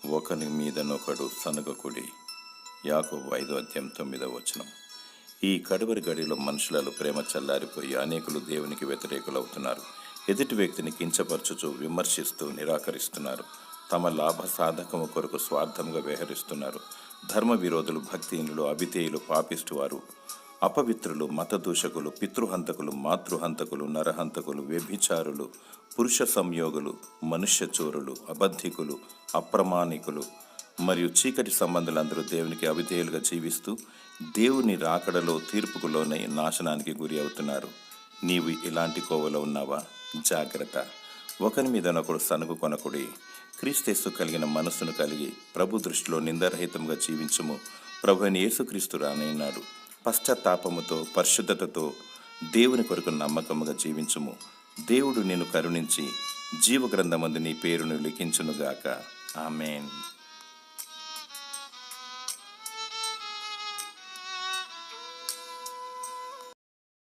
ఒకని మీదనొకడు సనుగకుడి. యాకోబు 5:9. ఈ కడవరి గడిలో మనుషులలో ప్రేమ చల్లారిపోయి అనేకులు దేవునికి వ్యతిరేకులవుతున్నారు. ఎదుటి వ్యక్తిని కించపరచుచు, విమర్శిస్తూ నిరాకరిస్తున్నారు. తమ లాభ సాధకము కొరకు స్వార్థంగా వ్యవహరిస్తున్నారు. ధర్మ విరోధులు, భక్తిహీనులు, అభిధేయులు, పాపిష్టివారు, అపవిత్రులు, మతదూషకులు, పితృహంతకులు, మాతృహంతకులు, నరహంతకులు, వ్యభిచారులు, పురుష సంయోగులు, మనుష్య చోరులు, అబద్ధికులు, అప్రమాణికులు మరియు చీకటి సంబంధులందరూ దేవునికి అవిధేయులుగా జీవిస్తూ దేవుని రాకడలో తీర్పుకు లోనై నాశనానికి గురి అవుతున్నారు. నీవు ఇలాంటి కోవలో ఉన్నావా? జాగ్రత్త. ఒకరి మీదనొకడు సనుగు కొనకుడి. క్రీస్తు కలిగిన మనస్సును కలిగి ప్రభు దృష్టిలో నిందారహితంగా జీవించుము. ప్రభు అయిన యేసుక్రీస్తు రానయ్యున్నాడు. పశ్చాత్తాపముతో, పరిశుద్ధతతో దేవుని కొరకు నమ్మకముగా జీవించుము. దేవుడు నిన్ను కరుణించి జీవగ్రంథమందు నీ పేరును లిఖించునుగాక. ఆమేన్.